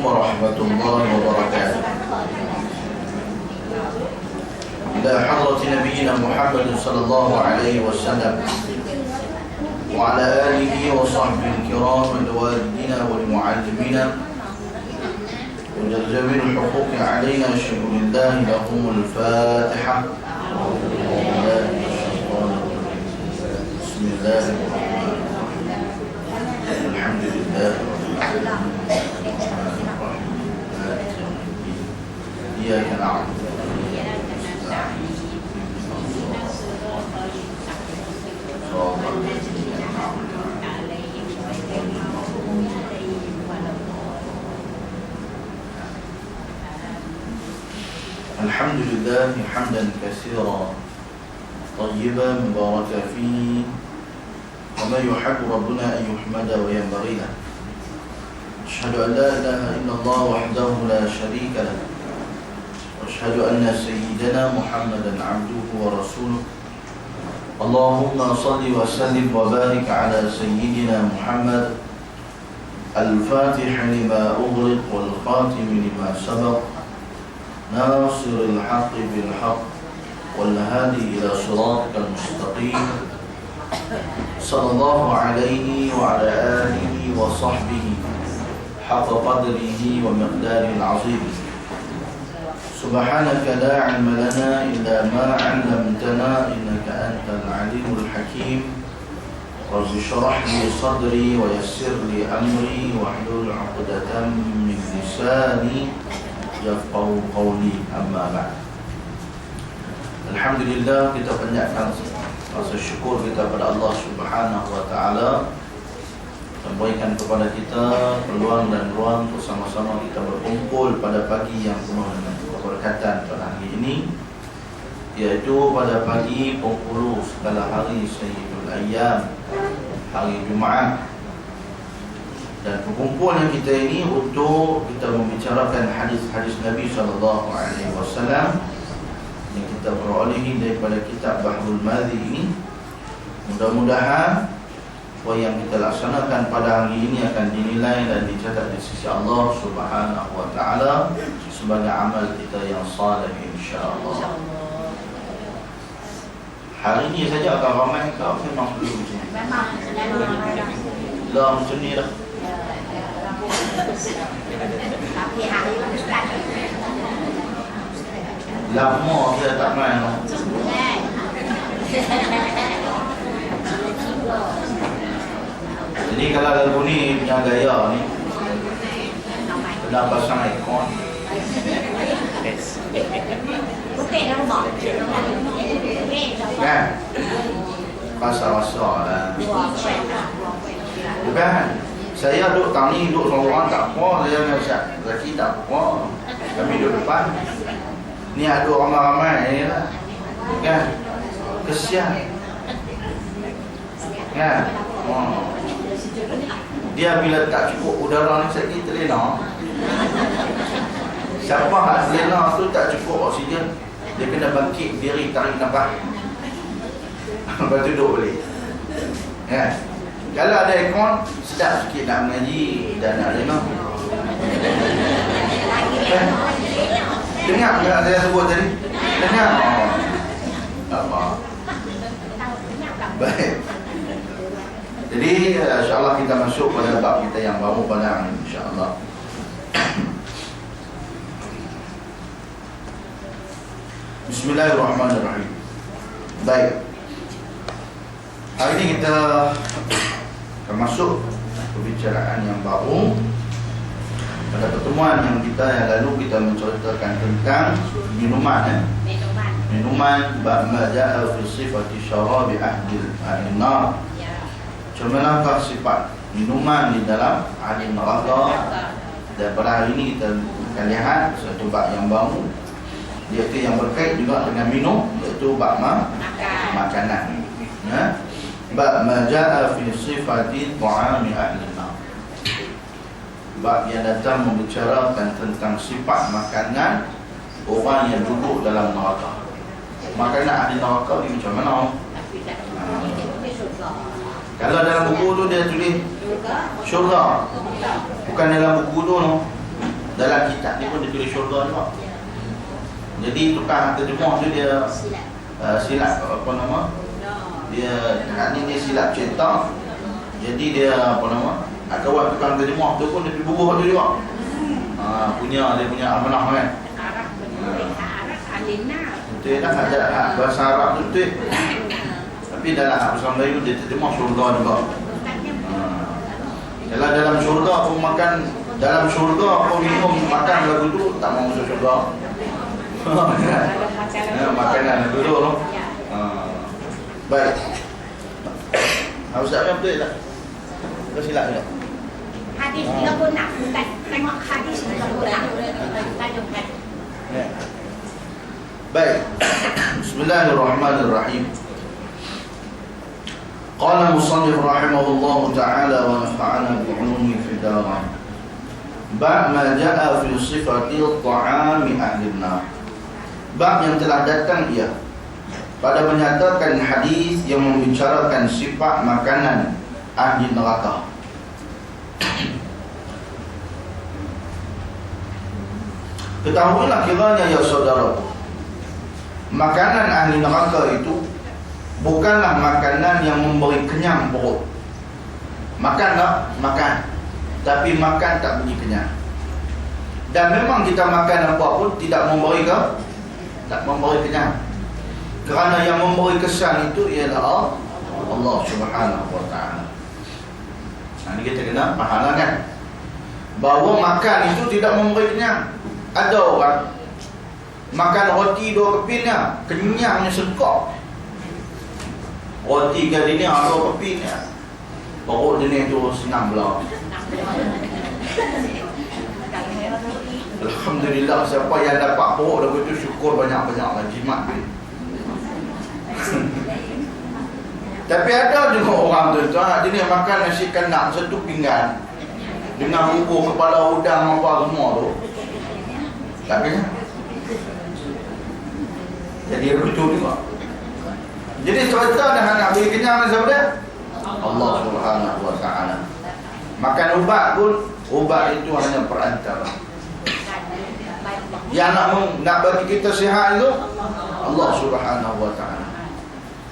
ورحمة الله وبركاته. إلى حضرة نبينا محمد صلى الله عليه وسلم وعلى آله وصحبه الكرام والوالدين والمعلمين وجزاوين الحقوق علينا شكر الله لهم الفاتحة. بسم الله الرحمن الرحيم. الحمد لله رب العالمين. إياك نعبد وإياك نستعين. الحمد لله حمدا كثيرا طيبا مباركا فيه وما يحب ربنا أن يحمد وينبغي له. أشهد أن لا إله إلا الله وحده لا شريك له وأشهد أن سيدنا محمدا عبده ورسوله. اللهم صل وسلم وبارك على سيدنا محمد الفاتح لما أغلق والخاتم لما سبق ناصر الحق بالحق والهادي إلى صراطك المستقيم صلى الله عليه وعلى آله وصحبه حق قدره ومقداره العظيم. سبحانك لا علم لنا إلا ما علمتنا إنك أنت العليم الحكيم. رب اشرح لي صدري ويسر لي أمري واحلل عقدة من لساني yafqahu qawli, amma ba'd. Alhamdulillah, kita panjatkan rasa syukur kita kepada Allah Subhanahu wa taala yang berikan kepada kita peluang dan ruang untuk sama-sama kita berkumpul pada pagi yang penuh dengan keberkatan pada hari ini, iaitu pada pagi penghulu segala hari Sayyidul Ayyam, hari Jumaat. Dan perkumpulan kita ini untuk kita membicarakan hadis-hadis Nabi SAW yang kita perolehi daripada kitab Bahrul Madhi ini. Mudah-mudahan apa yang kita laksanakan pada hari ini akan dinilai dan dicatat di sisi Allah Subhanahu wa taala sebagai amal kita yang saleh, insya-Allah. Hari ini saja akan ramai kau memang perlu macam ni. Memang macam ni dah. Lama kita tak main. Jadi kalau lagu ni punya gaya ni kena pasang ikon. Kan? Rasa-rasa lah. Bukan? Saya duduk tani, duduk seorang tak apa. Saya dengan Ustaz Zaki tak apa. Kami duduk depan. Ni ada ramai-ramai ni lah. Kan? Kesian. Kan? Dia bila tak cukup udara ni sakit terlena. Siapa yang terlena tu tak cukup oksigen, dia kena bangkit diri, tarik nafas. Lepas tu duduk balik. Kan? Kalau ada aircon, sedap sikit nak mengaji dan nak dengar. Dengar tak saya sebut tadi? Dengar? Tak apa. Baik. Jadi insyaAllah kita masuk pada bab kita yang baru pada hari ini, insyaAllah. Bismillahirrahmanirrahim. Baik. Hari ini kita termasuk pembicaraan yang baru. Pada pertemuan yang lalu kita menceritakan tentang minuman. Minuman bab ma jaa fi sifati syarabi ahli an-nar. Macam manakah sifat minuman di dalam ahli neraka? Dan pada hari ini kita akan lihat satu bab yang baru, iaitu yang berkait juga dengan minum, iaitu bab makanan. Ya. Bab ma jaa fi sifati ta'ami ahli an-nar. Bab yang datang membicarakan tentang sifat makanan orang yang duduk dalam neraka. Makanan ahli neraka ni macam mana? Kalau dalam buku tu dia tulis syurga, bukan dalam buku tu no. dalam kitab ni pun dia tulis syurga juga. Jadi tukang terjemah tu dia silap apa nama? Dia dia silap cetak. Jadi dia apa nama? Kawan tukang terjemah tu pun dia pergi bubuh tu juga. Dia punya amanah kan. Arab betul. Arab alina. Betul dah ada bahasa Arab tu betul. Tapi dalam bahasa Melayu dia terjemah syurga juga. Kalau dalam syurga pun makan, dalam syurga pun minum makan lagu tu tak mau masuk syurga. Makanan dulu tu. Baik. Ustaz yang betul tak? Kau silap juga. Hadis 36. Tengok hadis 36. Tajukkan. Baik. Bismillahirrahmanirrahim. Qala musannif rahimahullahu ta'ala wa nafa'ana bi'ulumi fid darain. Bab ma ja'a fi sifati ta'ami ahli an-nar. Bab yang telah datang ia pada menyatakan hadis yang membicarakan sifat makanan ahli neraka. Ketahuilah kiranya ya saudara, makanan ahli neraka itu bukanlah makanan yang memberi kenyang perut. Makan tak? Makan. Tapi makan tak bunyi kenyang. Dan memang kita makan apa pun tidak memberi ke? Tak memberi kenyang. Kerana yang memberi kesan itu ialah Allah Subhanahu wa ta'ala. Ini kita kena faham kan? Bahawa makan itu tidak memberi kenyang. Ada orang makan roti 2 kepingnya, kenyangnya sekok. Roti kali ni 2 kepingnya, perut dia ni tu senang belah. Alhamdulillah, siapa yang dapat perut lagu tu syukur banyak-banyaklah, jimat dia. Tapi ada juga orang tu dia ni makan nasi kandang 1 pinggan dengan bubur kepala udang apa semua tu. Tak kenyang. Jadi lucu juga. Jadi cerita dah nak beri kenyang siapa dia? Allah Subhanahu wa ta'ala. Makan ubat pun, ubat itu hanya perantara. Yang nak bagi kita sihat itu Allah Subhanahu wa ta'ala.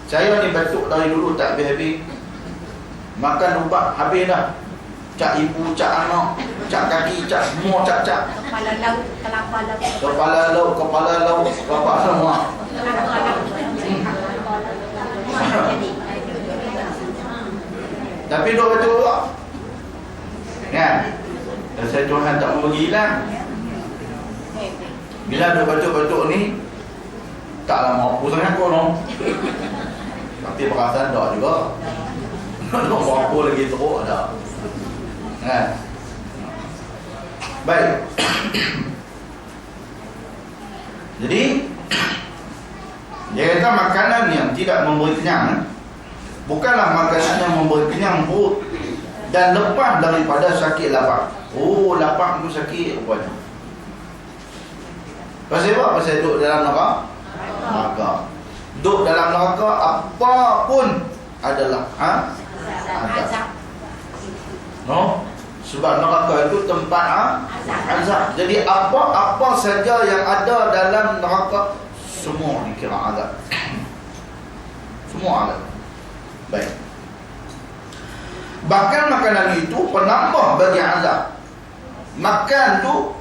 Saya ni batuk dari dulu tak habis-habis. Makan ubat habis dah. Cak ibu, cak anak, cak kaki, cak semua, cak. Kepala laut, kelapa laut. Kepala laut, kelapa semua. Tapi duk baca juga kan? Dan saya Tuhan tak mau hilang. Bila duk baca-baca ni taklah mampu sangat pun no. Tapi perasaan tak juga. Tak mampu lagi teruk dah kan? Baik. Jadi dia kata makanan yang tidak memberi kenyang bukanlah makanan yang memberi kenyang perut dan lepas daripada sakit lapar. Oh, lapar tu sakit rupanya. Pasal apa? Pasal duduk dalam neraka. Duduk dalam neraka apa pun adalah azab. No? Sebab neraka itu tempat azab. Jadi apa saja yang ada dalam neraka semua dikira azab. Semua azab. Baik. Bahkan makanan itu penambah bagi azab. Makan tu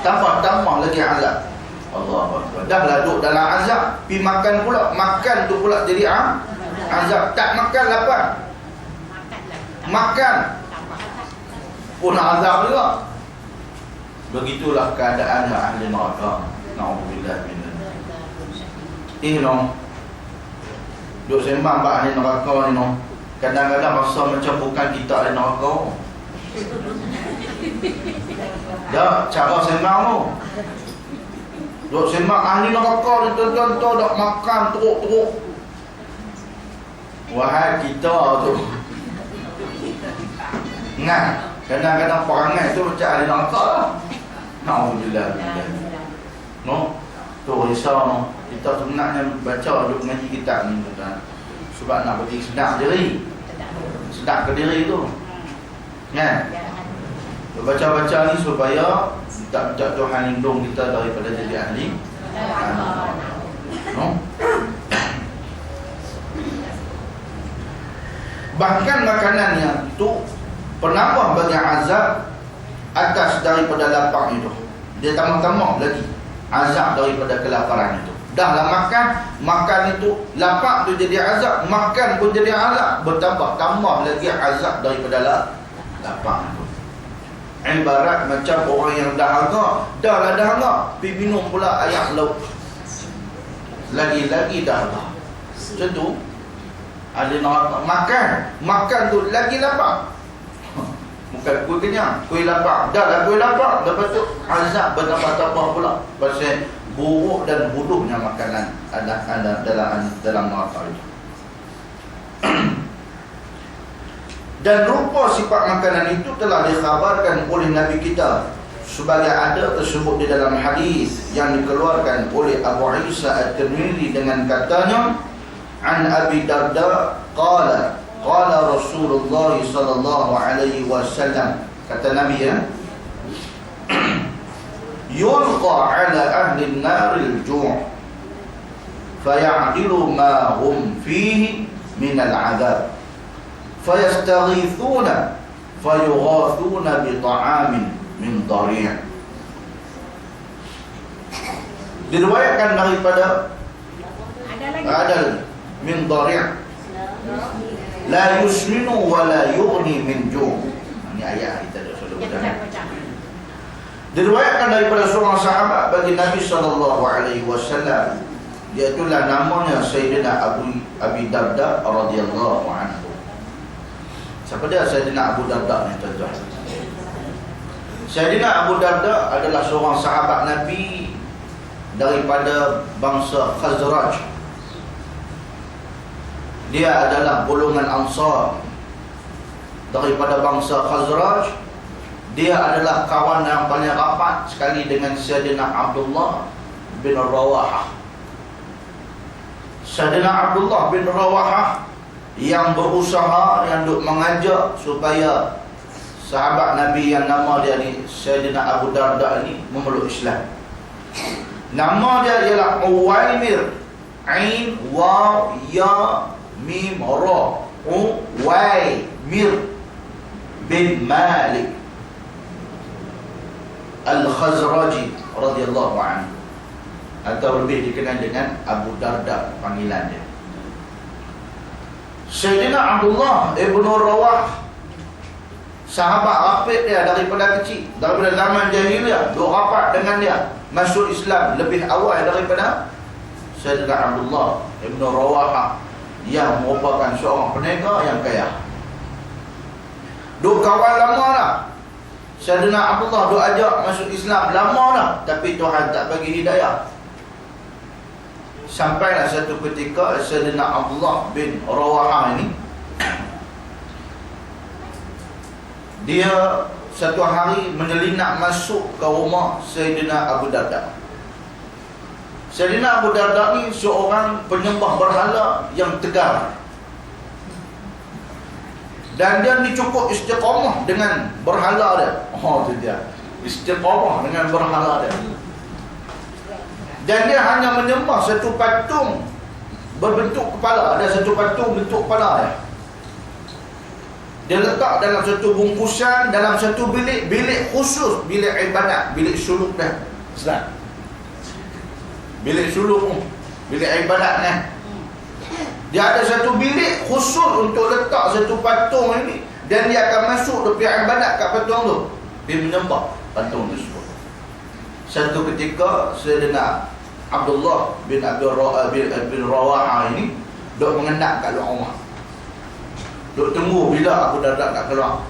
tambah lagi azab. Allah Akbar. Dah laduk dalam azab, pi makan pula. Makan tu pula jadi azab. Tak makan lapar. Makan pun azab juga. Begitulah keadaan ahli neraka. Na'udzubillah min no. Duk sembang bab ahli neraka ni no. Kadang-kadang rasa macam bukan kita ahli neraka. Dah cara sembang tu. Duk sembang ahli neraka ni tuan-tuan dak makan teruk-teruk. Wahai kita tu. Ingat, kadang-kadang perangai tu macam ahli neraka lah. Na'udzubillah min no. Tu risau no. Kita sebenarnya baca duk ngaji kitab ni tuan. Sebab nak bagi sedap diri. Sedap ke diri tu. Kan? Baca-baca ni supaya minta Tuhan lindung kita daripada jadi ahli neraka. No? Bahkan makanan yang itu penambah bagi azab atas daripada lapar itu. Dia tambah-tambah lagi azab daripada kelaparan itu. Dahlah makan itu lapar tu jadi azab, makan pun jadi azab, bertambah-tambah lagi azab daripada lapar itu. Ibarat macam orang yang dahaga, dah pergi minum pula air laut, lagi-lagi dahaga. Macam tu ada nak makan tu lagi lapar. Bukan kuih kenyang, kuih lapar. Dah kuih lapar, lepas tu azab bertambah-tambah pula. Pasal buruk dan bodohnya makanan ada dalam neraka itu. Dan rupa sifat makanan itu telah dikhabarkan oleh Nabi kita sebagai ada tersebut di dalam hadis yang dikeluarkan oleh Abu Isa At-Tirmidzi dengan katanya, an Abi Darda qala Rasulullah sallallahu alaihi wasallam, kata Nabi ya, yulqa ala ahli an-nar al-ju' faya'dilu ma hum fihi min al-'adab fayastaghithuna fayughathuna bi ta'amin min dari'. Diriwayatkan daripada ada min dari' la yusminu wa la yughni min ju'. Ini ayat kita dah selalu baca. Diriwayatkan daripada seorang sahabat bagi Nabi SAW, iaitulah namanya Sayyidina Abi Darda radhiyallahu anhu. Siapa dia Sayyidina Abu Darda ni tuan-tuan? Sayyidina Abu Darda adalah seorang sahabat Nabi daripada bangsa Khazraj. Dia adalah golongan Ansar daripada bangsa Khazraj. Dia adalah kawan yang paling rapat sekali dengan Sayyidina Abdullah bin Rawahah. Sayyidina Abdullah bin Rawahah yang berusaha, yang duk mengajak supaya sahabat Nabi yang nama dia ni Sayyidina Abu Darda ni memeluk Islam. Nama dia ialah Uwaimir, Ain Waw Ya Mim Ra, Uwaimir bin Malik Al-Khazraji radhiyallahu anhu, atau lebih dikenal dengan Abu Darda panggilan dia. Sayyidina Abdullah ibn Rawah, sahabat rapat dia daripada kecil, daripada zaman jahiliyah, duk rapat dengan dia, masuk Islam lebih awal daripada Sayyidina Abdullah ibn Rawah yang merupakan seorang peniaga yang kaya. Duk kawan lama dah. Sayyidina Abdullah duk ajak masuk Islam lama dah, tapi Tuhan tak bagi hidayah. Sampailah satu ketika Sayyidina Abdullah bin Rawahah ini, dia satu hari menyelinap masuk ke rumah Sayyidina Abu Darda. Sayyidina Abu Darda ni seorang penyembah berhala yang tegar, dan dia ni cukup istiqamah dengan berhala dia. Oh tu dia, istiqamah dengan berhala dia. Dan dia hanya menyembah satu patung berbentuk kepala. Ada satu patung bentuk kepala dia. Dia letak dalam satu bungkusan, dalam satu bilik khusus, bilik ibadat, bilik suluk dia. Ustaz, bilik suluk, bilik ibadat ni. Dia ada satu bilik khusus untuk letak satu patung ini, dan dia akan masuk dia pergi ibadat kat patung tu, dia menyembah patung tersebut. Satu ketika Sayyidina Abdullah bin Rawahah ini duk mengendap kat luar rumah, duk tunggu bila Abu Darda nak keluar.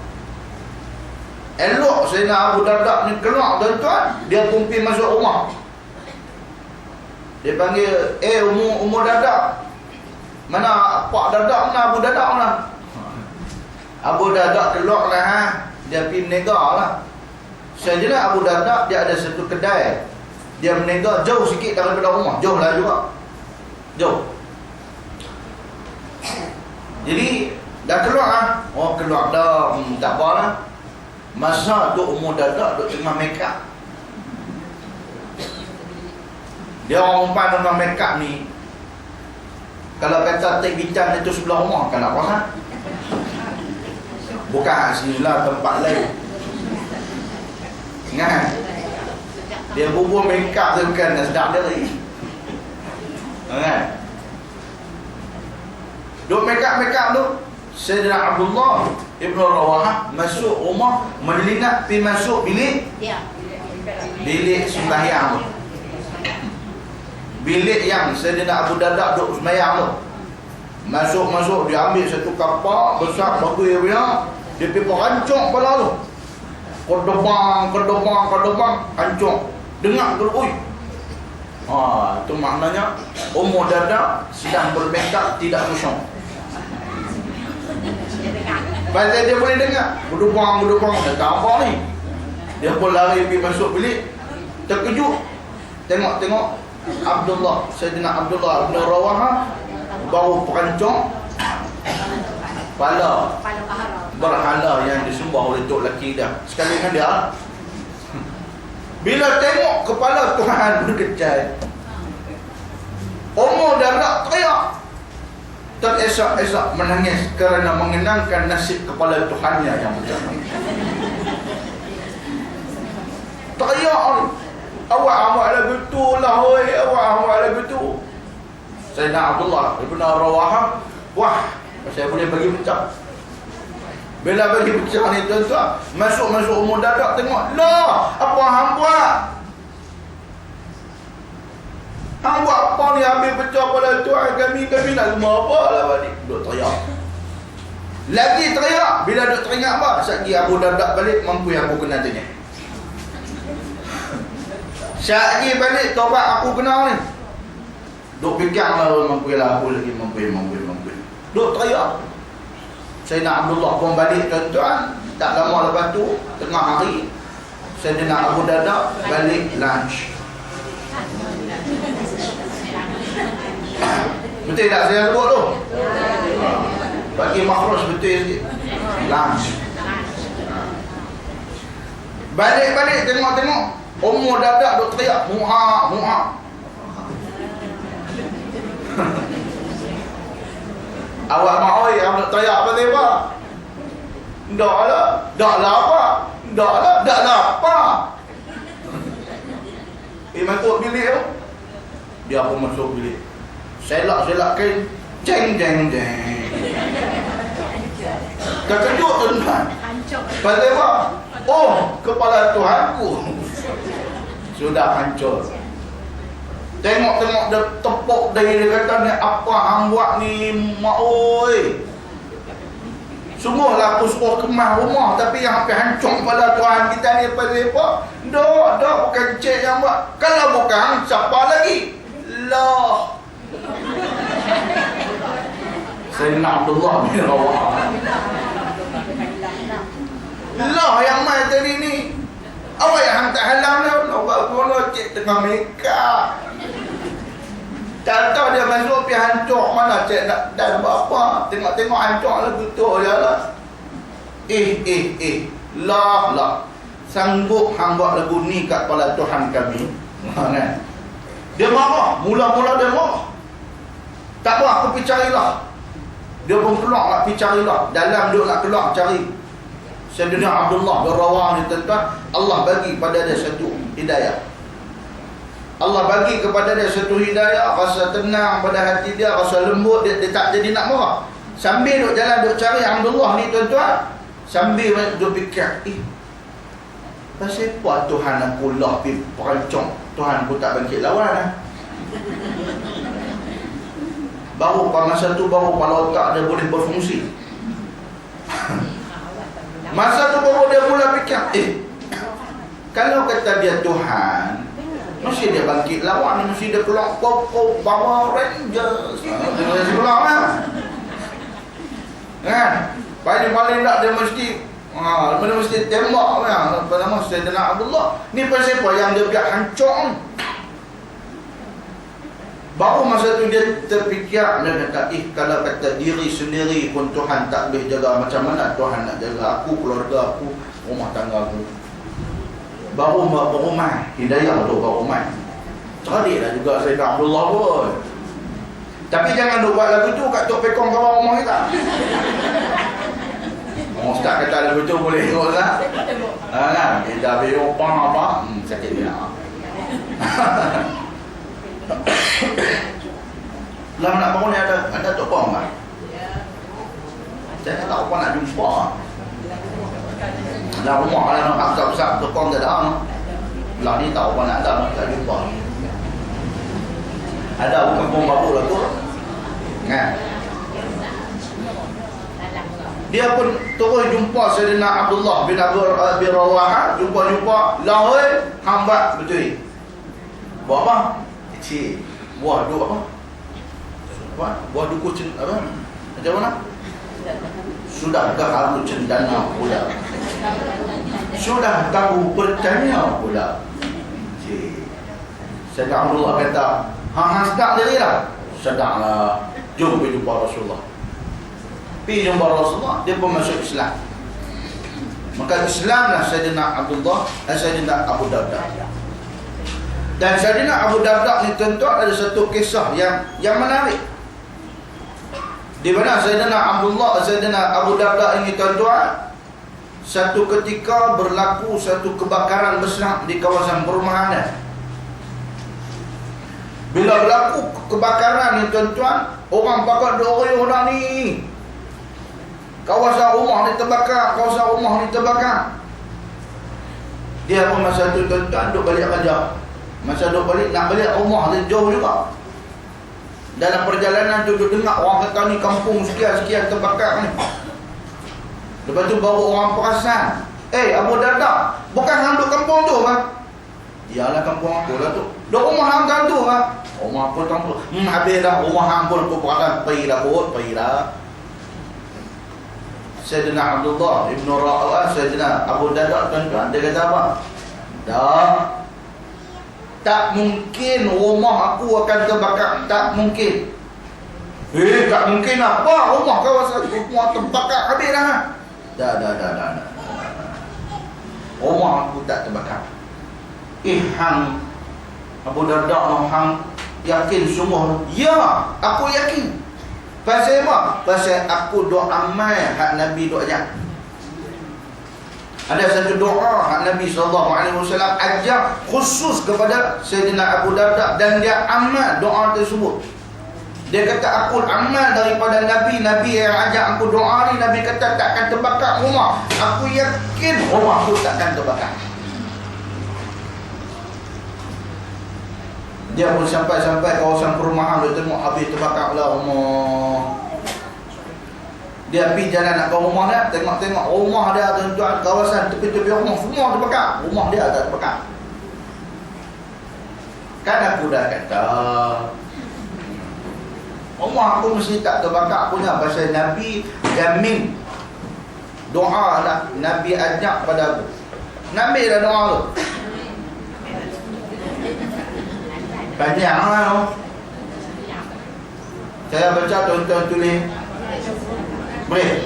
Elok Sayyidina Abu Darda ni keluar, tuan-tuan, dia pun pergi masuk rumah. Dia panggil, Ummu Darda, mana Pak Darda, mana Abu Darda mana? Abu Darda keluar lah, dia pergi menega lah. Sayyidina Abu Darda dia ada satu kedai, dia menega jauh sikit daripada rumah, jauh lah juga, jauh. Jadi dah keluar lah, keluar dah, tak apa lah. Masa duk umur dadak, duk tengah make up. Dia orang umpan tengah make up ni, kalau kata tek bincang itu sebelah rumah, kan nak puas. Bukan kat sini lah, tempat lain. Ingat? Dia bubur make up tu bukan dah sedap dia lagi. Ingat? Duk make up tu, Sayyidina Abdullah Ibn Rawahah masuk rumah, menyelinap pergi masuk bilik sembahyang tu. Bilik yang Sayyidina Abu Darda duduk sembahyang tu. Masuk dia ambil satu kapak besar bagus dia. Dia pergi rancung kepala tu. Kedebang hancur. Dengar tu, oi. Itu maknanya umur Darda sedang bermekap tidak khusyuk. Pasal dia boleh dengar Gedubang dah tak apa ni. Dia pun lari pergi masuk bilik. Terkejut Tengok Abdullah, Sayyidina Abdullah Ibn Rawahah baru perancang kepala berhala yang disembah oleh tok lelaki dah. Sekali dengan dia, bila tengok kepala Tuhan berkecai, umur Darda teriak, teresak-esak menangis kerana mengenangkan nasib kepala Tuhannya yang berjaya. Teriak, awak lagu tu lah, oi, awak lagu tu. Sayyidina Abdullah Ibn Rawahah, wah, saya boleh bagi pecah. Bila bagi pecah ni tuan-tuan, masuk umur Darda tengok, lah, apa hang buat? Hang buat apa ni, ambil pecah pada Tuhan kami nak rumah apa lah balik. Duk teriak. Lagi teriak, bila duk teringat apa? Sekali Abu Darda balik, mampu yang aku kena tanya. Sekali balik, tobat aku kena ni. Duk fikir lah, mampu lah aku lagi, mampu. Duk teriak. Sayyidina Abdullah pun balik tuan-tuan. Tak lama lepas tu, tengah hari, Sayyidina Abu Darda balik lunch. Betul tak saya sebut tu? Bagi makhrus betul sikit. Lunch. Balik tengok umur Darda duk teriak muha. Awak mak oi, awak teriak apa apa? Dak lah apa? Masuk bilik tu. Dia pun masuk bilik. Selak kain, jeng. Terkejut tuan-tuan. Pasal apa? Oh, kepala Tuhanku sudah hancur. Tengok dia tepuk dia kata ni, apa hang buat ni mak oi? Sungguhlah aku suruh kemas rumah, tapi yang hampir hancur kepala Tuhan kita ni pasal apa? Dak bukan cik yang buat. Kalau bukan, siapa lagi? Lah. Sayyidina Abdullah bin Rawahah. Lah yang mai tadi ni. Awak yang hantar halang dia. Awak bodoh cik tengah mekap. Tak tahu dia masuk pergi hancur mana cik nak dan buat apa. Tengok hancur lagu tu je lah. Lah. Sanggup hang buat lagu ni kat kepala Tuhan kami. Kan? Dia marah. Mula-mula dia marah. Tak apa, aku pergi carilah. Dia pun keluar nak pergi carilah. Dalam dia nak keluar cari Sayyidina Abdullah bin Rawahah ni tuan-tuan, Allah bagi pada dia satu hidayah. Allah bagi kepada dia satu hidayah, rasa tenang pada hati dia, rasa lembut, dia tak jadi nak marah. Sambil duk jalan duk cari Abdullah ni tuan-tuan, sambil duk fikir, pasal apa Tuhan aku lah pergi perancang, Tuhan aku tak bangkit lawan Baru pada masa tu baru kepala otak dia boleh berfungsi. Masa tu baru dia mula fikir, kalau kata dia Tuhan, mesti dia bangkit lawan, mesti dia keluar Power Rangers. Dia keluar kan? Paling tak dia mesti tembak kan? Apa nama Sayyidina Abdullah. Ni pasal apa yang dia biar hancur. Baru masa tu dia terfikir, dia kata, kalau kata diri sendiri pun Tuhan tak boleh jaga, macam mana Tuhan nak jaga aku, keluarga aku, rumah tangga aku. Baru berumah, hidayah tu berumah. Cerdiklah juga Sayyidina Abdullah pun. Tapi jangan duk buat lagu tu kat Tok Pekong kawan rumah kita. Orang Ustaz kata lagu tu boleh tengok tak? Kan? Kita beri opang apa? Sakit dia. Lama nak bangun ni ada Tok Pong kan? Saya tak tahu apa nak jumpa. Dah rumah lah nak besar-besar Tok Pong tak ada. Lah ni tahu apa nak ada, tak jumpa. Ada kampung baru lah tu. Kan? Dia pun terus jumpa Sayyidina Abdullah bin Abi Rawahah, jumpa lahoi hamba betul. Buat apa? Kecil. Buah duk apa? Buah duku apa? Macam mana? Sudah kamu cendana pula. Sudah kamu bertanya pula. Cik. Sayyidina Abdullah kata, hang sedar diri lah. Sedarlah. Jom pergi jumpa Rasulullah. Pergi jumpa Rasulullah, dia pun masuk Islam. Maka Islamlah Sayyidina Abdullah dan Sayyidina Abu Darda. Dan Sayyidina Abu Darda ni tuan-tuan ada satu kisah yang menarik. Di mana Sayyidina Abdullah dan Sayyidina Abu Darda ini tuan-tuan, satu ketika berlaku satu kebakaran besar di kawasan perumahan. Bila berlaku kebakaran ni tuan-tuan, orang pakat dua orang ni. Kawasan rumah ni terbakar, kawasan rumah ni terbakar. Dia pun masa tu tuan-tuan duk balik kerja. Masa duk balik, nak balik rumah dia jauh juga. Dalam perjalanan tu duk dengar orang kata ni kampung sekian-sekian terbakar ni. Lepas tu baru orang perasan, Abu Darda, bukan hang duk kampung tu kan? Iyalah kampung aku lah tu. Duk rumah hang kan tu kan? Rumah apa kampung? Habis dah rumah hang pun aku perasan, pergi dah. Sayyidina Abdullah Ibn Rawahah, Sayyidina Abu Darda tuan-tuan, dia kata apa? Tak mungkin rumah aku akan terbakar. Tak mungkin. Tak mungkin apa? Rumah kawasan rumah terbakar habis dah. Dah. Rumah aku tak terbakar. Hang Abu Darda hang yakin semua? Ya, aku yakin. Pasal apa? Pasal aku doa amal hak Nabi doa ajar. Ada satu doa hak Nabi SAW ajar khusus kepada Sayyidina Abu Darda dan dia amal doa tersebut. Dia kata aku amal daripada Nabi yang ajak aku doa ni. Nabi kata takkan terbakar rumah. Aku yakin rumah aku takkan terbakar. Dia pun sampai kawasan perumahan, dia tengok habis terbakar lah rumah. Dia pergi jalan nak ke rumah dia, tengok rumah dia tuan-tuan, kawasan tepi-tepi rumah semua terbakar. Rumah dia tak terbakar. Kan aku dah kata rumah aku mesti tak terbakar punya, pasal Nabi jamin. Doa lah Nabi ajak pada aku. Nabi dah doa tu. Panjang lah tu. Saya baca tuan-tuan tulis. Boleh?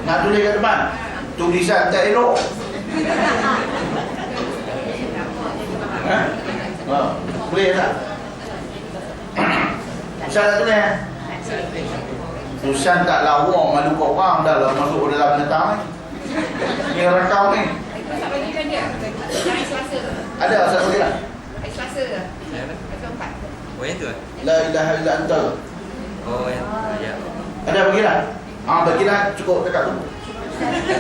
Nak tulis kat depan? Tulisan tak elok. Boleh tak? Tulisan tak tulis? Tulisan tak lawak malu kat orang dah lah masuk dalam netang ni. Ni rakam ni. Ada satu lagi tak? Selasa ke? Ke-4. Oh yang tu lah? La ilaha illa anta. Oh yang ya. Ada bagilah. Bagilah cukup dekat tu. Itu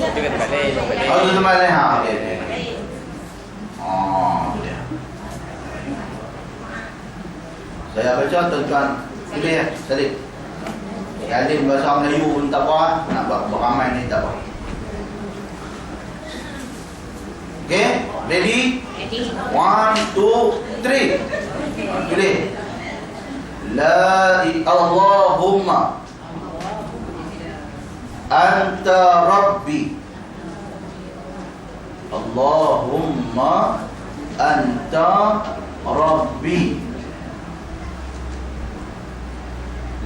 kan tempat lain. Itu tempat lain. Okey. Tu dia. Saya baca tuan-tuan. Pilih ya, Salib. Salib bahasa Melayu pun tak apa. Nak beramai ni tak apa. Okay, ready? 1, 2, 3. Pilih. La Allahumma anta rabbi. Allahumma anta rabbi.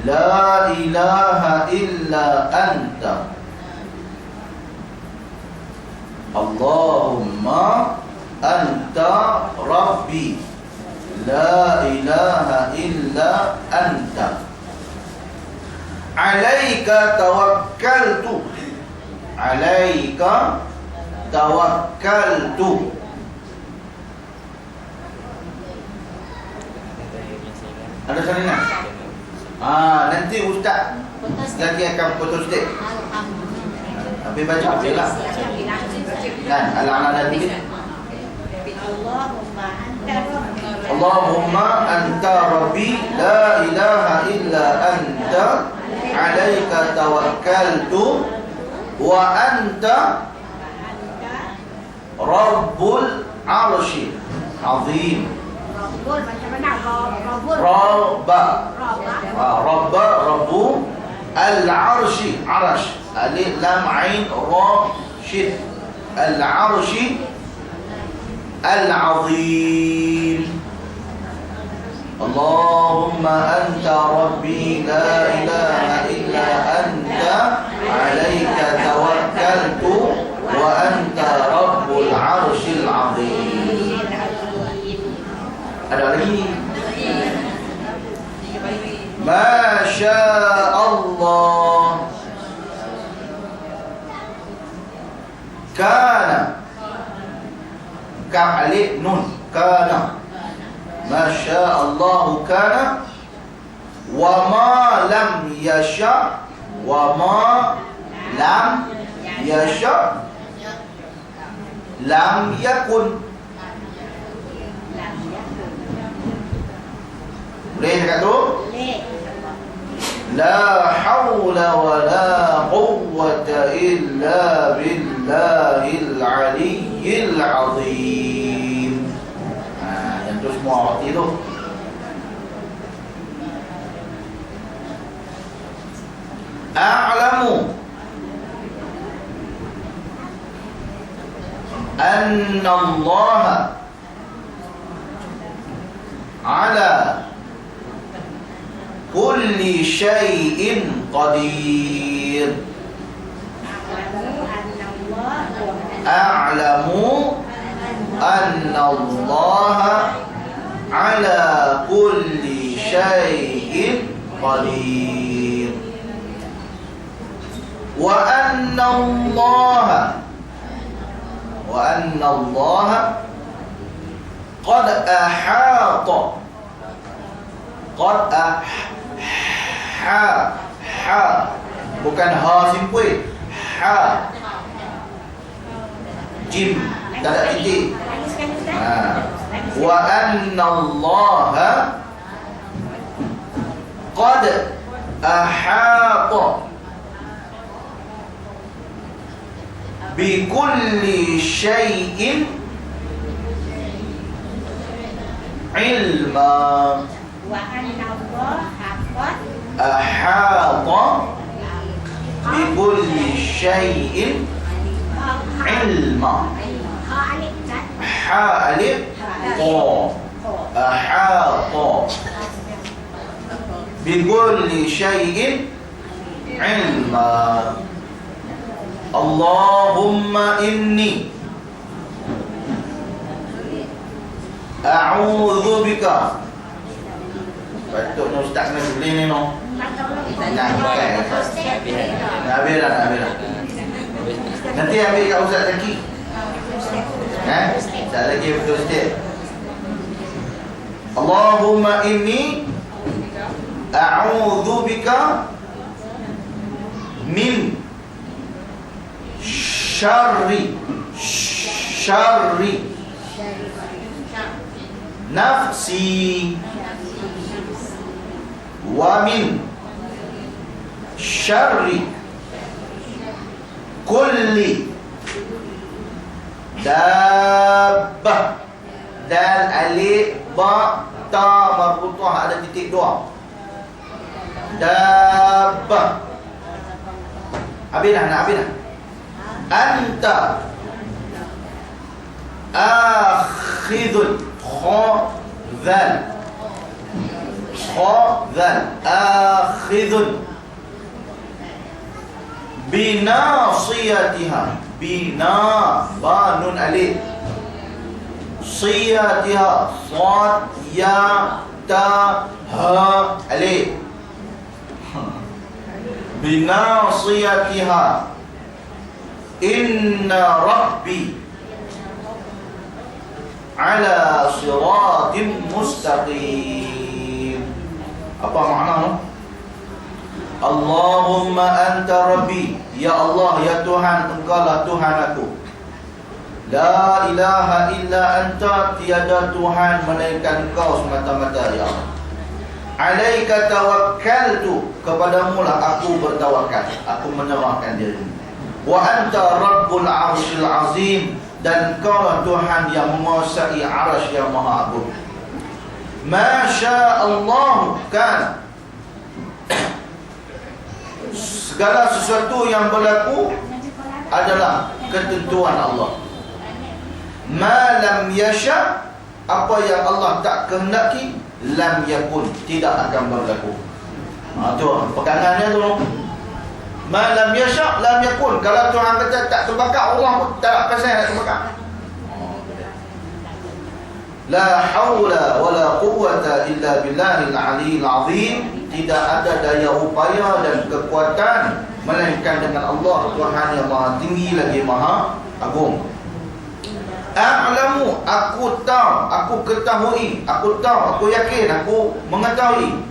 La ilaha illa anta. Allahumma anta rabbi. La ilaha illa anta. Alaika tawakkaltu. Alaika tawakkaltu. Ada salinan? Nanti ustaz lagi akan putus stik. Habis baca je lah. Kan, ala-ala tadi. Allahumma anta rabbi la ilaha illa anta alaika tawakkaltu wa anta rabbul arsyil azim. Rabbul macam mana? Rabba rabbu al-arshi arash alif lam ain ra shid al-arshi al-azim. Allahumma anta rabbi la ilaha illa anta alaika tawakkaltu wa anta rabbul arshil azim. Ada lagi? Masya Allah. Kana. Kaf alif nun. Kana. Masya Allah kana. Wa ma lam yasha. Wa ma lam yasha. Lam yakun. Boleh cakap tu? La hawla wa la quwwata illa billahil aliyyil azim. Yang tu semua arti tu. A'lamu anna Allah ala kulli syai'in qadir. A'lamu anna Allah ala kulli syai'in qadir. Wa anna Allah qad ahata. Qad ha bukan ha simpul, ha jim tak ada titik. Wa anna Allah qad ahata bi kulli syai'in ilma. Wa anna Allah qad ahata bi kulli syai'in ilma. Ha alif ta. Ahata bi kulli syai'in ilma. Allahumma inni a'udzu bika. Patutnya ustaz kena boleh ni no. Nak habis dah. Nanti ambil kat ustaz lagi. Ustaz lagi betul sikit. Allahumma inni a'udzu bika min syarri nafsi wa min syarri kulli dabbah. Dal alif ba ta marbutah ada titik dua. Dabbah. Habis dah. Anta akhidun Khadhal. Khadhal. Akhidun. Binasiyatiha. Bina. Ba nun alif. Siyatiha. Sad. Ya. Ta. Ha. Alif. Binasiyatiha. Inna Rabbi ala siratim mustaqim. Apa makna? Allahumma anta Rabbi. Ya Allah, ya Tuhan, Engkau lah Tuhan aku. La ilaha illa anta. Tiada Tuhan melainkan Engkau semata-mata, ya Allah. Alaika tawakkaltu. Kepadamu lah aku bertawakal. Aku menyerahkan dirimu. Wa anta rabbul arsyil azim. Dan Engkau lah Tuhan yang menguasai arasy yang maha agung. Masya Allah kan. Segala sesuatu yang berlaku adalah ketentuan Allah. Ma lam yasha. Apa yang Allah tak kehendaki, lam yakun, tidak akan berlaku. Tu pegangannya tu. Ma lam yasha' lam yakun. Kalau Tuhan kata tak terbakar, Allah pun tak pasal nak terbakar. La haula wala quwwata illa billahil aliyyil azim. Tidak ada daya upaya dan kekuatan melainkan dengan Allah, Tuhan yang maha tinggi lagi maha agung. A'lamu, aku tahu, aku ketahui, aku tahu, aku yakin, aku mengetahui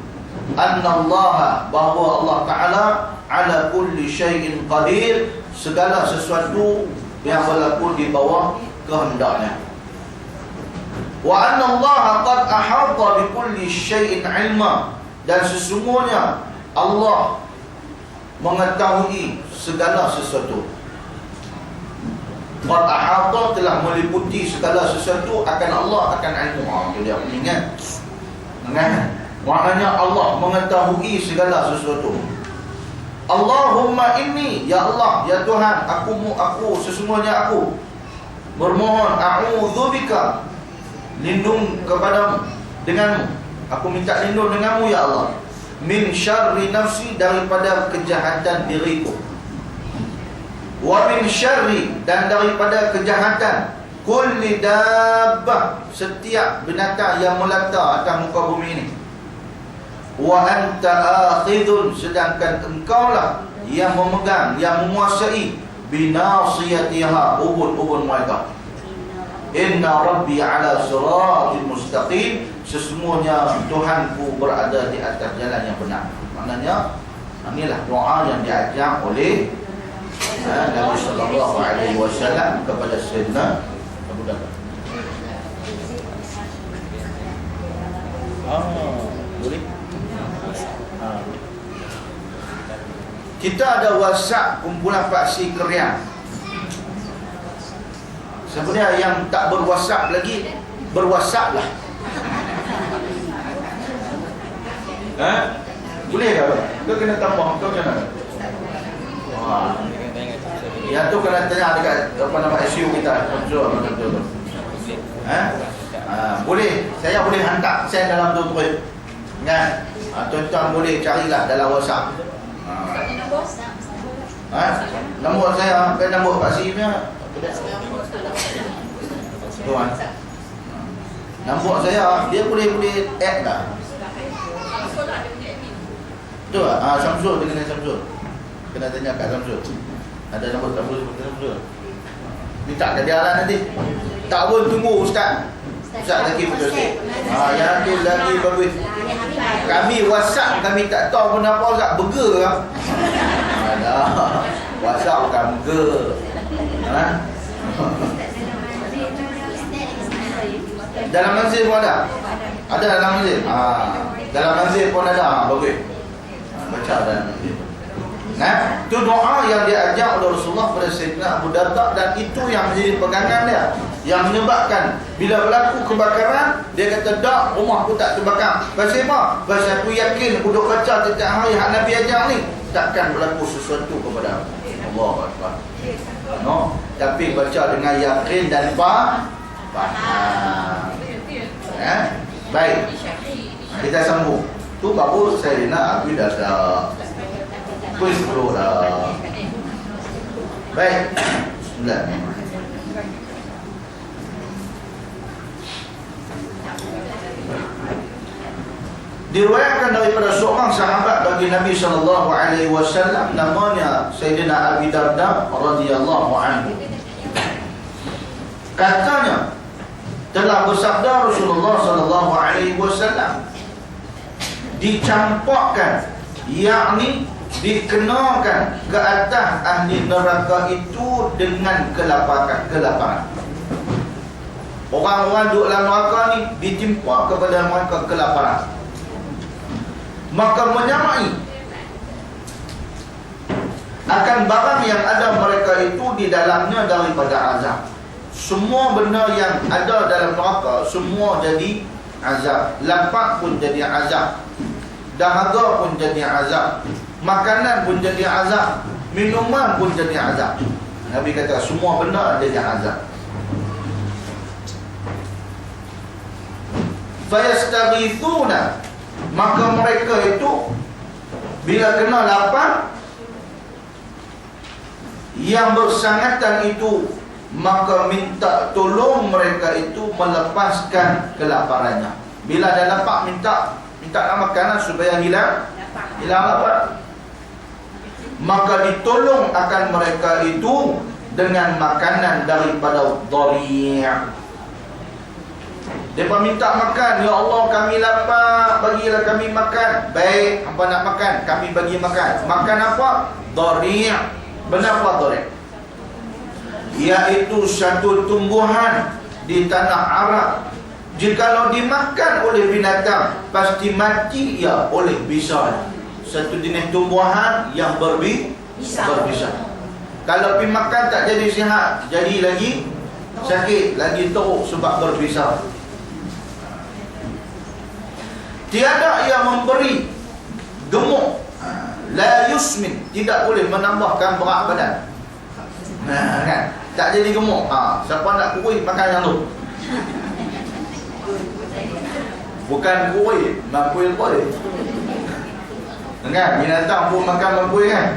annallaha, bahawa Allah Ta'ala ala kulli syai'in qadir, segala sesuatu yang berlaku di bawah kehendaknya. Wa annallaha qad ahata bi kulli syai'in ilma, dan sesungguhnya Allah mengetahui segala sesuatu. Qad ahata, telah meliputi segala sesuatu akan Allah, akan ilmu. Jadi aku ingat maknanya Allah mengetahui segala sesuatu. Allahumma inni, ya Allah, ya Tuhan, aku sesungguhnya aku bermohon, a'udzubika, lindung kepadamu, denganmu, aku minta lindung denganmu ya Allah, min syarri nafsi, daripada kejahatan diriku, wa min syarri, dan daripada kejahatan kulli dabbah, setiap binatang yang melata atas muka bumi ini. Wa anta akhidun, sedangkan engkau lah yang memegang, yang menguasai binasiyatiha, ubun-ubun mereka. Inna Rabbi ala siratil mustaqim, sesungguhnya Tuhanku berada di atas jalan yang benar. Maknanya inilah doa yang diajar oleh Nabi sallallahu alaihi wasallam kepada Sayyidina Abu Bakar. Boleh? Kita ada WhatsApp kumpulan Paksi Kerian. Sebenarnya yang tak ber-WhatsApp lagi, ber-WhatsApp lah. Boleh ke? Kau kena tambah, kau kena. Yang tu kena tanya dekat apa nama SU kita, sponsor betul. Boleh, saya boleh hantar send dalam tu terus. Kan? Tuan-tuan boleh carilah dalam WhatsApp. Nombor saya, kan nombor Pak Sim punya. Tuan. Nombor saya, dia boleh add dah. Tu Samsul, dia kena Samsul. Kena tanya kat Samsul. Ada nombor Samsul. Minta ke dia lah nanti. Tak pun tunggu Ustaz. Ustaz lagi betul sikit. Yang lagi bagus. Kami WhatsApp kami tak tahu pun apa Ustaz, burger lah. Alah, WhatsApp bukan burger. Dalam manzil pun ada. Ada dalam manzil. Dalam manzil pun ada. Bagus. Baca dalam manzil. Itu doa yang diajar oleh Rasulullah pada Sayyidina Abu Darda, dan itu yang menjadi pegangan dia, yang menyebabkan bila berlaku kebakaran dia kata dak, rumah aku tak terbakar. Pasal apa? Pasal aku yakin aku duk baca setiap hari hak Nabi ajar ni, takkan berlaku sesuatu kepada aku. Allahu Akbar. No, tapi baca dengan yakin dan faham. Baik. Kita sambung. Tu baru saya nak Abi dah ada kuis dulu dah. Baik. Bismillah. Diriwayatkan daripada seorang sahabat bagi Nabi sallallahu alaihi wasallam, namanya Sayyidina Abi Darda radhiyallahu anhu. Katanya, telah bersabda Rasulullah sallallahu alaihi wasallam, dicampakkan, yakni dikenakan ke atas ahli neraka itu dengan kelaparan. Orang-orang duduk dalam neraka ni ditimpa kepada mereka kelaparan, maka menyamai akan barang yang ada mereka itu di dalamnya daripada azab. Semua benda yang ada dalam neraka semua jadi azab. Lapar pun jadi azab, dahaga pun jadi azab, makanan pun jadi azab, minuman pun jadi azab. Nabi kata semua benda jadi azab. Fayastaghithuna, maka mereka itu bila kena lapar, yang bersangatan itu maka minta tolong mereka itu melepaskan kelaparannya. Bila dah lapar minta nak makanan supaya hilang lapar, maka ditolong akan mereka itu dengan makanan daripada dhari'. Mereka minta makan, ya Allah kami lapar, bagilah kami makan. Baik, apa nak makan? Kami bagi makan. Makan apa? Dhari'. Benar apa dhari'? Iaitu satu tumbuhan di tanah Arab. Jikalau dimakan oleh binatang, pasti mati ia oleh bisa. Satu jenis tumbuhan yang berbisa. Kalau pergi makan tak jadi sihat, jadi lagi sakit, lagi teruk sebab berbisa. Tiada ia memberi gemuk, la yusmin, tidak boleh menambahkan berat badan. Kan? Tak jadi gemuk. Siapa nak kurus makan yang tu. Bukan kurus, mampu boleh. Kan? Binatang pun makan mampu kan.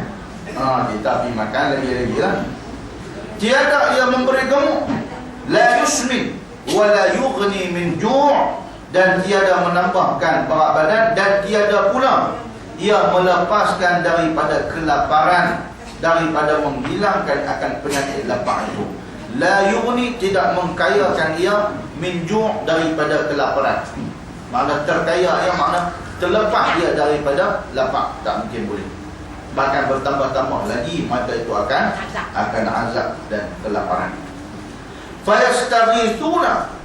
Kita pergi makan lagi-lagi lah. Tiada ia memberi gemuk, la yusmin wala yughni min ju', dan tiada menambahkan berat badan, dan tiada pula ia melepaskan daripada kelaparan, daripada menghilangkan akan penyakit lapar itu. La yughni, tidak mengkayakan ia, min ju' daripada kelaparan. Makna terkaya ia makna terlepas dia daripada lapar, tak mungkin boleh. Bahkan bertambah-tambah lagi maka itu akan azab dan kelaparan. Fayastaghithuna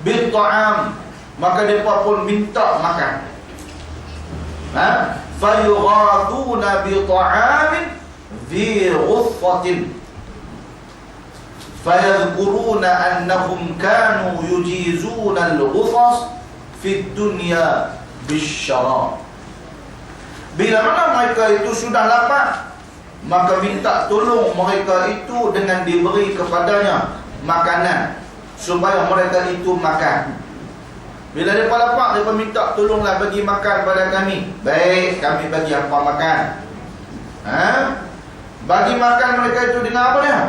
bil ta'am, maka mereka pun minta makan. Fayughathuna bi ta'amin fi ghuffatin fayadhkuruna annahum kanu yujizuna al-ghuthas fi dunya bisyarab. Bila mana mereka itu sudah lapar, maka minta tolong mereka itu dengan diberi kepadanya makanan supaya mereka itu makan. Bila mereka lapar, mereka minta tolonglah bagi makan pada kami. Baik, kami bagi apa makan. Bagi makan mereka itu dengan apa dia?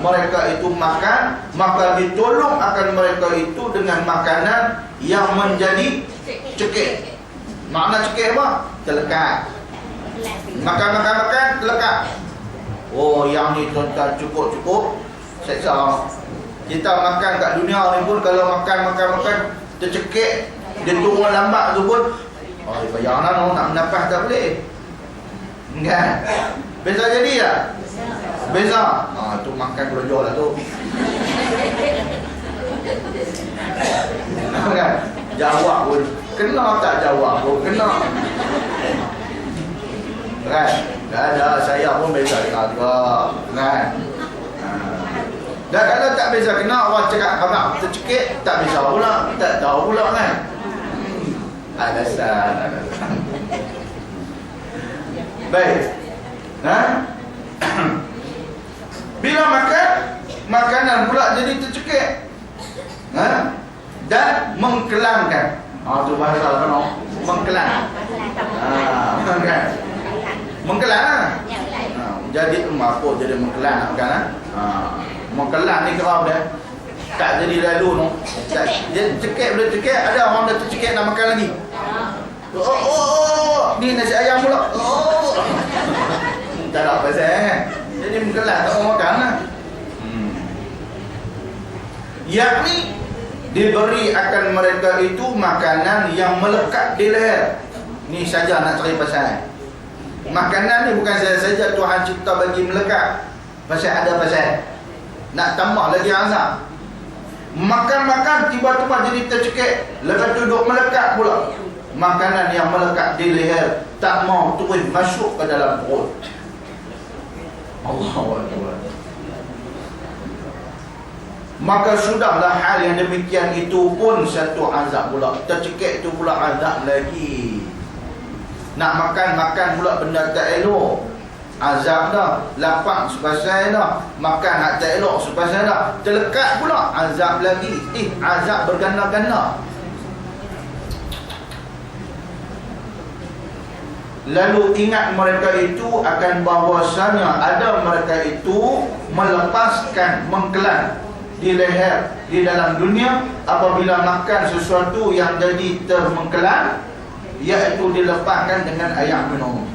Mereka itu makan, maka ditolong akan mereka itu dengan makanan yang menjadi cekik. Makna cekik apa? Terlekat. Makan, terlekat. Oh, yang ni tuan-tuan cukup seksa. Kita makan kat dunia ni pun, kalau makan tercekik, dia turun lambat tu pun, bayanglah nak menafas tak boleh. Kan? Beza jadi tak? Beza. Tu makan kerojo lah tu. Kan? Jawab pun kena, tak jawab pun kena. Kan? Tak ada, saya pun beza juga. Kan? Dan kalau tak bisa kena, orang cakap abang tercekik, tak bisa pula, tak tahu pula kan. Alasan. Baik. Bila makan, makanan pula jadi tercekik. mengkelankan. Tu bahasa apa no? Mengkelan. Kan? Mengkelan. Jadi apa jadi mengkelan kan? Mengkelan ni kerap dia. Tak jadi lalu no. Dia cekek boleh cekek, ada orang dah tercekek nak makan lagi. Ni nasi ayam pula. Tak ada pasal kan. Jadi mengkelan tak orang makan lah. Yakni diberi akan mereka itu makanan yang melekat di leher. Ni saja nak cari pasal. Makanan ni bukan saja Tuhan cipta bagi melekat. Pasal ada pasal. Nak tambah lagi azab. Makan-makan tiba-tiba jadi tercekik, lepas tu duduk melekat pula. Makanan yang melekat di leher tak mau turun masuk ke dalam perut. Allahu Akbar. Maka sudahlah hal yang demikian itu pun satu azab pula. Tercekik tu pula azab lagi. Nak makan pula benda tak elok, azab dah. Lapang sepasal dah. Makan nak tak elok sepasal dah. Terlekat pula azab lagi. Azab berganda-ganda. Lalu ingat mereka itu akan bahawasanya ada mereka itu melepaskan mengkelan di leher di dalam dunia apabila makan sesuatu yang jadi termengkelan, iaitu dilepaskan dengan air minum.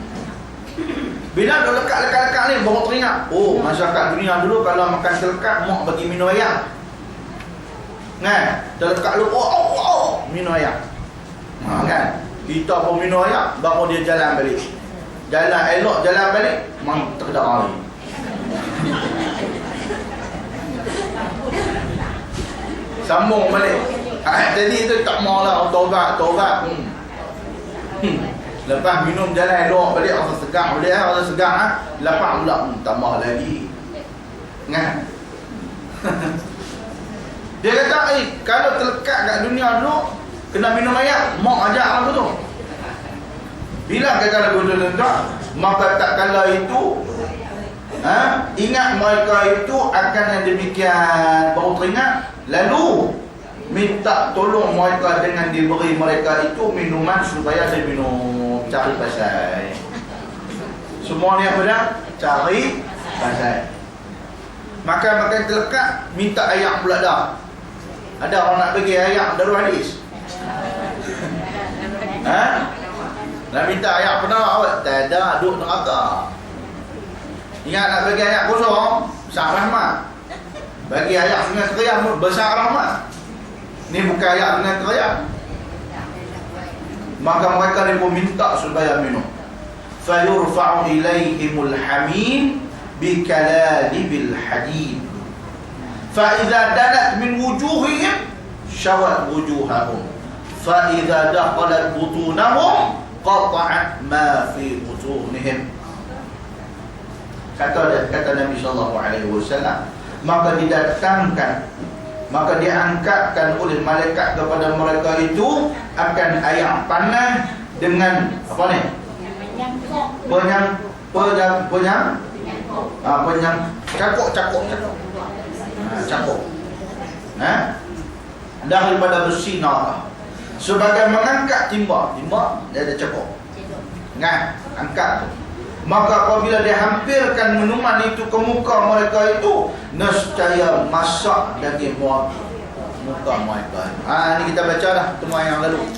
Bila dah lekat-lekat ni baru teringat, masyarakat dunia dulu kalau makan terlekat mak bagi minum air. Kan? Terlekat lu minum air. Kan? Kita pun minum air baru dia jalan balik. Jalan elok jalan balik memang terdak lari. Sambung balik. Jadi tu tak maulah taubat. Lepas minum jalan elok balik rasa segar balik rasa segar lepas pula tambah lagi. Kan? Dia kata kalau terlekat kat dunia dulu kena minum air, mak ajak apa tu? Bila kata lagu tu tuan, maka tak kala itu ingat mereka itu akan yang demikian baru teringat, lalu minta tolong mereka dengan diberi mereka itu minuman supaya dia minum. Cari pasal semua ni apa dah? Cari pasal. Makan terlekat minta air pula dah. Ada orang nak bagi air darul hadis. Nak minta air pernah awak? Tak ada, duduk neraka. Ingat nak bagi air kosong, besar rahmat. Bagi air dengan teriak besar rahmat. Ni bukan air dengan teriak. Maka mereka ni pun minta supaya minum. Fayurfa'u ilaihimul hamim bikalalibil hadid. Fa'idha danat min wujuhihim syawat wujuhahum. Fa'idha dakhalat butunahum qata'at ma fi butunihim. Kata Nabi SAW, maka didatangkan, maka diangkatkan oleh malaikat kepada mereka itu akan air panas dengan apa ni? Cakuk. Daripada besi neraka. Sebagai mengangkat timba dia ada cakuk. Angkat tu. Maka apabila dihampirkan minuman itu ke muka mereka itu, nescaya masak daging muka mereka. Ni kita baca dah temuan yang lalu.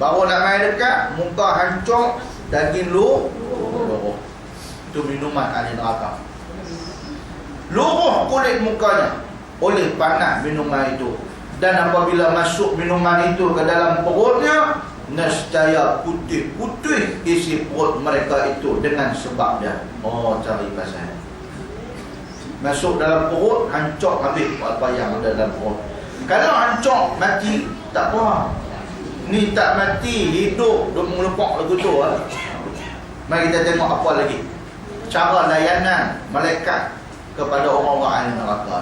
Baru nak main dekat, muka hancur, daging luruh. Itu minuman ahli neraka. Luruh kulit mukanya oleh panas minuman itu. Dan apabila masuk minuman itu ke dalam perutnya, nescaya putih-putih isi perut mereka itu dengan sebab dia. Cari pasal. Masuk dalam perut, hancur habis apa yang ada dalam perut. Kalau hancur, mati, tak apa. Ni tak mati, hidup, duk melepak lagu tu. Mari kita tengok apa lagi. Cara layanan malaikat kepada orang-orang ahli neraka.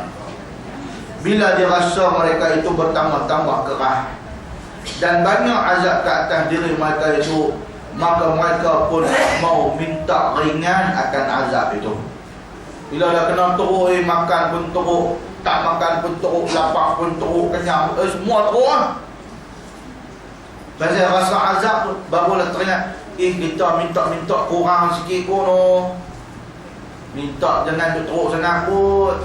Bila dirasa mereka itu bertambah-tambah kerah dan banyak azab ke atas diri mereka itu, maka mereka pun mau minta ringan akan azab itu. Bila dah kena teruk, makan pun teruk, tak makan pun teruk, lapar pun teruk, kenyang, semua teruk lah. Pasal rasa azab tu barulah teringat, kita minta kurang sikit pun. Minta jangan teruk sangat pun.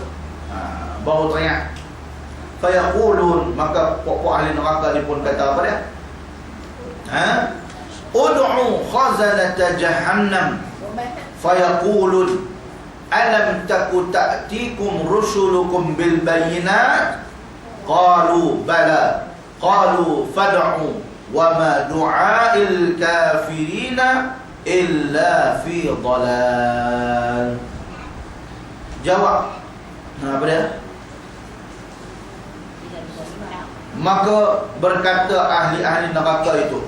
Baru teringat. Fayaqulun, maka pokok ahli neraka ni pun kata apa dia? Ud'u khazanata jahannam fayaqulun alam taku ta'tikum rusulukum bil bayyinat qalu bala qalu fad'u wa ma du'a'il kafirina illa fi dhalal. Jawab. Apa dia? Maka berkata ahli-ahli neraka itu,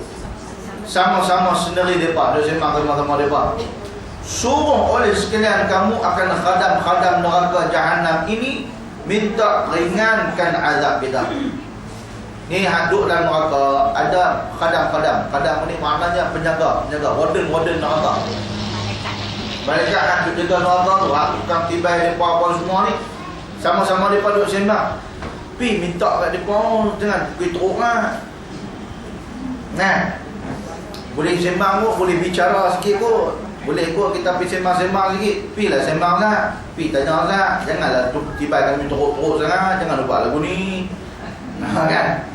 sama-sama sendiri mereka, dia sembang sama-sama mereka, suruh oleh sekalian kamu akan khadam-khadam neraka Jahannam ini minta ringankan azab kita. Ni haduk dalam neraka ada khadam-khadam. Khadam ni maknanya penjaga, warden neraka. Malaikat haduk jaga neraka tu, tukang tibai depa apa semua ni, sama-sama mereka duduk sembang. Pi minta kat depa jangan pergi teruk lah. Nah, boleh sembang kot, boleh bicara sikit kot. Boleh kot kita pergi sembang-sembang sikit. Pi lah sembang lah, pi tanya lah. Janganlah tiba kami teruk-teruk sangat. Jangan lupa lagu ni. Kan?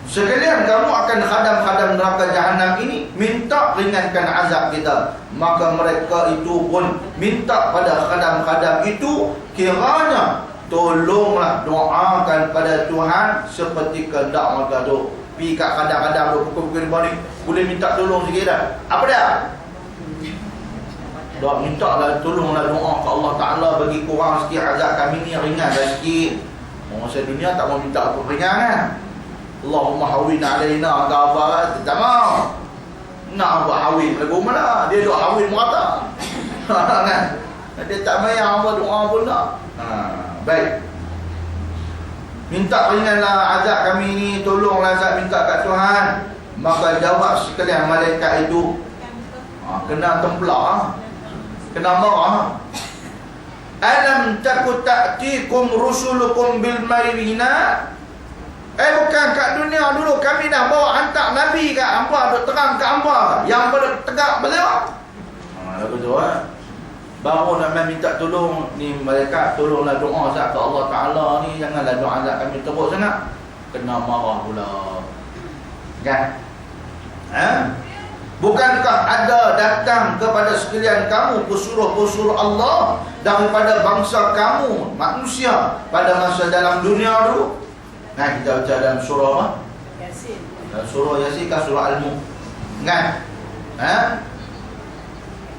Sekalian kamu akan khadam-khadam neraka Jahannam ini minta ringankan azab kita. Maka mereka itu pun minta pada khadam-khadam itu, kiranya tolonglah doakan pada Tuhan seperti kehendak mereka tu. Pi kat khadam-khadam tu pukul-pukul ni, boleh minta tolong sikit dah. Apa dia? Doa minta lah, tolonglah doa ke Allah Ta'ala bagi kurang sikit azab kami ni, ringanlah sikit. Orang saya dunia tak mau minta apa ringan kan? Allahumma hawin alaina agaba, tak mau. Nak buat hawin lagu mana? Dia doa hawin merata. Kan? Dia tak mayang apa doa pun tak. Baik. Minta ringanlah azab kami ni, tolonglah azab minta kat Tuhan. Maka jawab sekalian malaikat itu, kena templah, kena marah. Alam taku ta'tikum rusulukum bil bayyinat. Bukan kat dunia dulu kami dah bawa hantar Nabi kat hangpa, duk terang kat hangpa yang tegak betul. Lagu tu baru nak minta tolong ni malaikat, tolonglah doa azab ke Allah Ta'ala ni, janganlah doa azab kami teruk sangat. Kena marah pula. Kan? Bukankah ada datang kepada sekalian kamu pesuruh-pesuruh Allah daripada bangsa kamu manusia pada masa dalam dunia dulu? Nah, kita baca dalam surah apa? Yasin. Dalam surah Yasin kan surah Al-Mulk. Kan?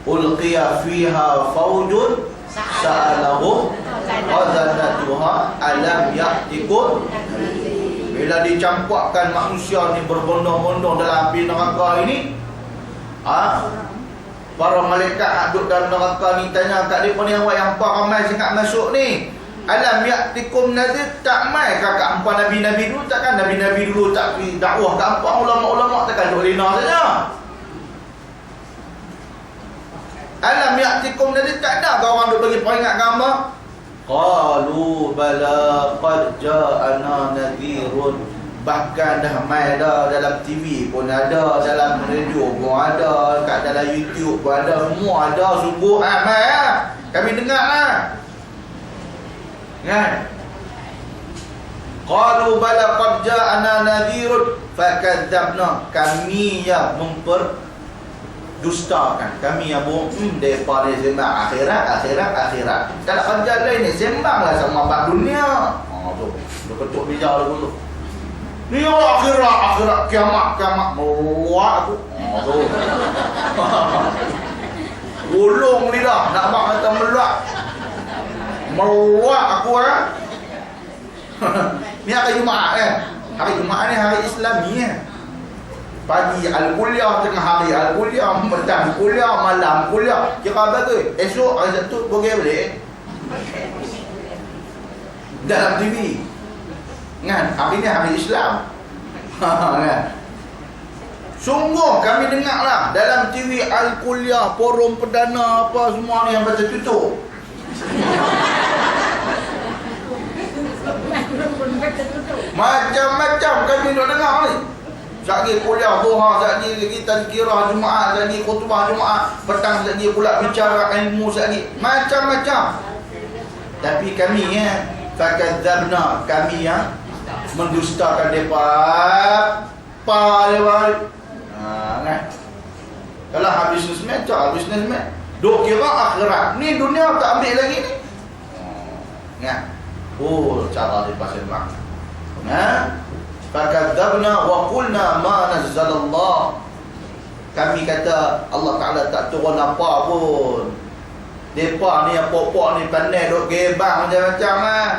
Ulqiya fiha faujun sa'alahum khazanatuha alam ya'tikum. Bila dicampakkan manusia ni berbondong-bondong dalam api neraka ini, para malaikat duduk dalam neraka ni tanya kat depa ni, awak yang apa ramai sangat masuk ni? Alam ya'tikum nadir, tak mai kakak hampa nabi-nabi dulu, takkan nabi-nabi dulu tak pergi dakwah ke hampa, ulama-ulama takkan duk lina saja. Alam ya'tikum nadir, tak ada ke orang duk bagi peringat ke hampa? Qalu bala qad ja'ana nadhirun. Bahkan dah mai dah dalam TV pun ada, dalam radio pun ada, kat dalam YouTube pun ada, semua ada, sungguh mai kami dengar lah. Kan? Qalu bala qad ja'ana nadhirun fakadzabna, kami yang memperdustakan, kami yang bohong daripada sembang akhirat. Kalau kerja lain ni sembanglah sama bab dunia. Tu ketuk bijak lagu tu. Ni akhirat kiamat muak aku. Tu. Gulung lidah nak bang kata meluat. Meluat aku Ni hari Jumaat kan. Hari Jumaat ni hari Islami kan. Pagi al-kuliah, tengah hari al-kuliah, petang kuliah, malam kuliah. Kira bagus. Esok hari Sabtu pergi balik dalam TV. Kan? Hari ni hari Islam. Kan? Sungguh kami dengar lah dalam TV al-kuliah, forum perdana apa semua ni yang baca tutup. Macam-macam kami duk dengar ni. Sekali kuliah duha, sekali lagi tazkirah Jumaat, sekali khutbah Jumaat, petang sekali pula bicara ilmu sekali. Macam-macam. Tapi kami fakadzabna, kami yang mendustakan depa. Apa depa? Kan. Kalau habis bisnes, bisnesmen. Duk kira akhirat. Ni dunia tak ambil lagi ni. Kan. Oh, cara depa sembang. Nah, fakadzabna wa qulna ma nazzalallah. Kami kata Allah Taala tak turun apa pun. Depa ni apa-apa ni pandai duk gebang macam-macam ah.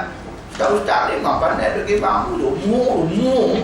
Ustaz ni mah pandai duk gebang, umur.